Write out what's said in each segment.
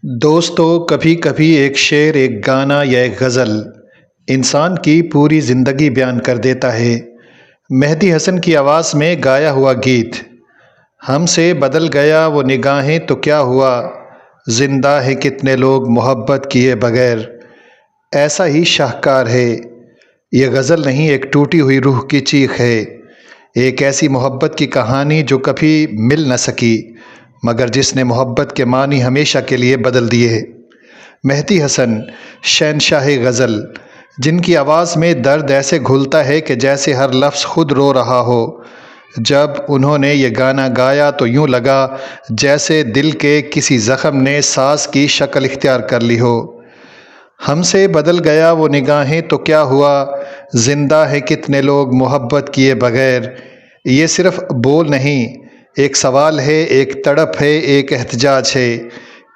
دوستو، کبھی کبھی ایک شعر، ایک گانا یا ایک غزل انسان کی پوری زندگی بیان کر دیتا ہے۔ مہدی حسن کی آواز میں گایا ہوا گیت، ہم سے بدل گیا وہ نگاہیں تو کیا ہوا، زندہ ہیں کتنے لوگ محبت کیے بغیر، ایسا ہی شاہکار ہے۔ یہ غزل نہیں، ایک ٹوٹی ہوئی روح کی چیخ ہے، ایک ایسی محبت کی کہانی جو کبھی مل نہ سکی، مگر جس نے محبت کے معنی ہمیشہ کے لیے بدل دیے۔ مہدی حسن، شہنشاہ غزل، جن کی آواز میں درد ایسے گھلتا ہے کہ جیسے ہر لفظ خود رو رہا ہو۔ جب انہوں نے یہ گانا گایا تو یوں لگا جیسے دل کے کسی زخم نے ساز کی شکل اختیار کر لی ہو۔ ہم سے بدل گیا وہ نگاہیں تو کیا ہوا، زندہ ہیں کتنے لوگ محبت کیے بغیر۔ یہ صرف بول نہیں، ایک سوال ہے، ایک تڑپ ہے، ایک احتجاج ہے۔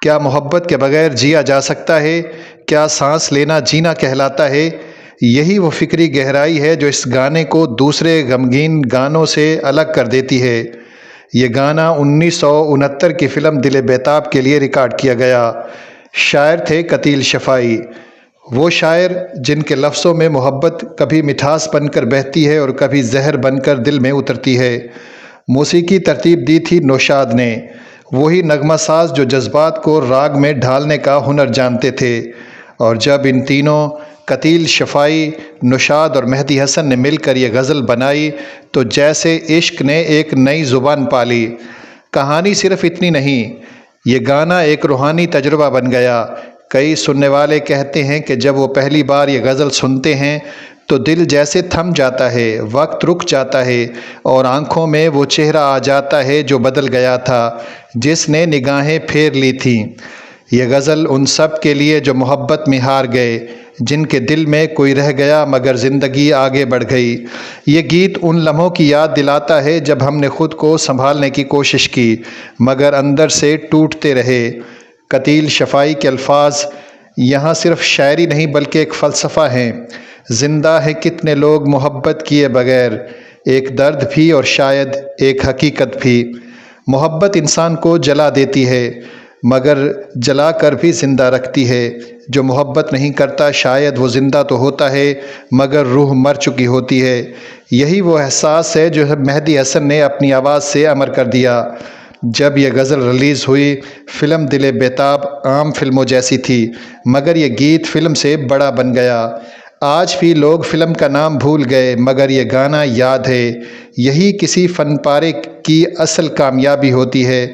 کیا محبت کے بغیر جیا جا سکتا ہے؟ کیا سانس لینا جینا کہلاتا ہے؟ یہی وہ فکری گہرائی ہے جو اس گانے کو دوسرے غمگین گانوں سے الگ کر دیتی ہے۔ یہ گانا 1969 کی فلم دل بیتاب کے لیے ریکارڈ کیا گیا۔ شاعر تھے قتیل شفائی، وہ شاعر جن کے لفظوں میں محبت کبھی مٹھاس بن کر بہتی ہے اور کبھی زہر بن کر دل میں اترتی ہے۔ موسیقی ترتیب دی تھی نوشاد نے، وہی نغمہ ساز جو جذبات کو راگ میں ڈھالنے کا ہنر جانتے تھے۔ اور جب ان تینوں، قتیل شفائی، نوشاد اور مہدی حسن نے مل کر یہ غزل بنائی تو جیسے عشق نے ایک نئی زبان پالی۔ کہانی صرف اتنی نہیں، یہ گانا ایک روحانی تجربہ بن گیا۔ کئی سننے والے کہتے ہیں کہ جب وہ پہلی بار یہ غزل سنتے ہیں تو دل جیسے تھم جاتا ہے، وقت رک جاتا ہے اور آنکھوں میں وہ چہرہ آ جاتا ہے جو بدل گیا تھا، جس نے نگاہیں پھیر لی تھیں۔ یہ غزل ان سب کے لیے جو محبت میں ہار گئے، جن کے دل میں کوئی رہ گیا مگر زندگی آگے بڑھ گئی۔ یہ گیت ان لمحوں کی یاد دلاتا ہے جب ہم نے خود کو سنبھالنے کی کوشش کی مگر اندر سے ٹوٹتے رہے۔ قتیل شفائی کے الفاظ یہاں صرف شاعری نہیں بلکہ ایک فلسفہ ہیں۔ زندہ ہے کتنے لوگ محبت کیے بغیر، ایک درد بھی اور شاید ایک حقیقت بھی۔ محبت انسان کو جلا دیتی ہے مگر جلا کر بھی زندہ رکھتی ہے۔ جو محبت نہیں کرتا شاید وہ زندہ تو ہوتا ہے مگر روح مر چکی ہوتی ہے۔ یہی وہ احساس ہے جو مہدی حسن نے اپنی آواز سے امر کر دیا۔ جب یہ غزل ریلیز ہوئی، فلم دل بیتاب عام فلموں جیسی تھی مگر یہ گیت فلم سے بڑا بن گیا۔ آج بھی لوگ فلم کا نام بھول گئے مگر یہ گانا یاد ہے۔ یہی کسی فن پارے کی اصل کامیابی ہوتی ہے۔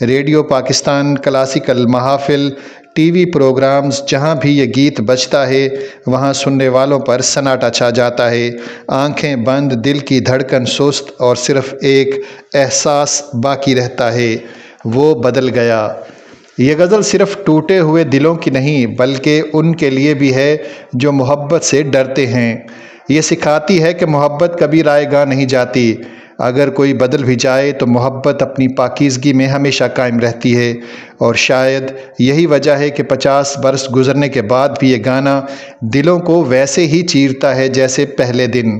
ریڈیو پاکستان، کلاسیکل محافل، ٹی وی پروگرامز، جہاں بھی یہ گیت بجتا ہے وہاں سننے والوں پر سناٹا چھا جاتا ہے۔ آنکھیں بند، دل کی دھڑکن سست اور صرف ایک احساس باقی رہتا ہے، وہ بدل گیا۔ یہ غزل صرف ٹوٹے ہوئے دلوں کی نہیں بلکہ ان کے لیے بھی ہے جو محبت سے ڈرتے ہیں۔ یہ سکھاتی ہے کہ محبت کبھی رائے گاہ نہیں جاتی، اگر کوئی بدل بھی جائے تو محبت اپنی پاکیزگی میں ہمیشہ قائم رہتی ہے۔ اور شاید یہی وجہ ہے کہ 50 برس گزرنے کے بعد بھی یہ گانا دلوں کو ویسے ہی چیرتا ہے جیسے پہلے دن۔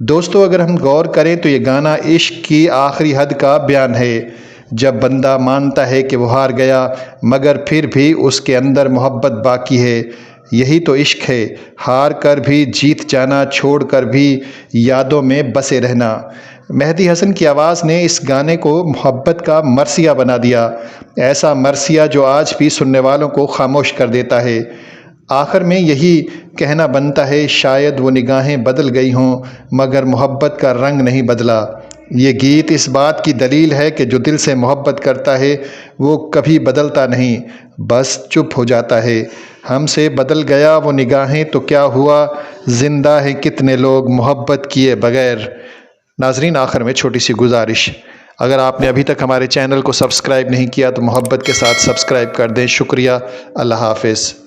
دوستو، اگر ہم غور کریں تو یہ گانا عشق کی آخری حد کا بیان ہے، جب بندہ مانتا ہے کہ وہ ہار گیا مگر پھر بھی اس کے اندر محبت باقی ہے۔ یہی تو عشق ہے، ہار کر بھی جیت جانا، چھوڑ کر بھی یادوں میں بسے رہنا۔ مہدی حسن کی آواز نے اس گانے کو محبت کا مرثیہ بنا دیا، ایسا مرثیہ جو آج بھی سننے والوں کو خاموش کر دیتا ہے۔ آخر میں یہی کہنا بنتا ہے، شاید وہ نگاہیں بدل گئی ہوں مگر محبت کا رنگ نہیں بدلا۔ یہ گیت اس بات کی دلیل ہے کہ جو دل سے محبت کرتا ہے وہ کبھی بدلتا نہیں، بس چپ ہو جاتا ہے۔ ہم سے بدل گیا وہ نگاہیں تو کیا ہوا، زندہ ہیں کتنے لوگ محبت کیے بغیر۔ ناظرین، آخر میں چھوٹی سی گزارش، اگر آپ نے ابھی تک ہمارے چینل کو سبسکرائب نہیں کیا تو محبت کے ساتھ سبسکرائب کر دیں۔ شکریہ، اللہ حافظ۔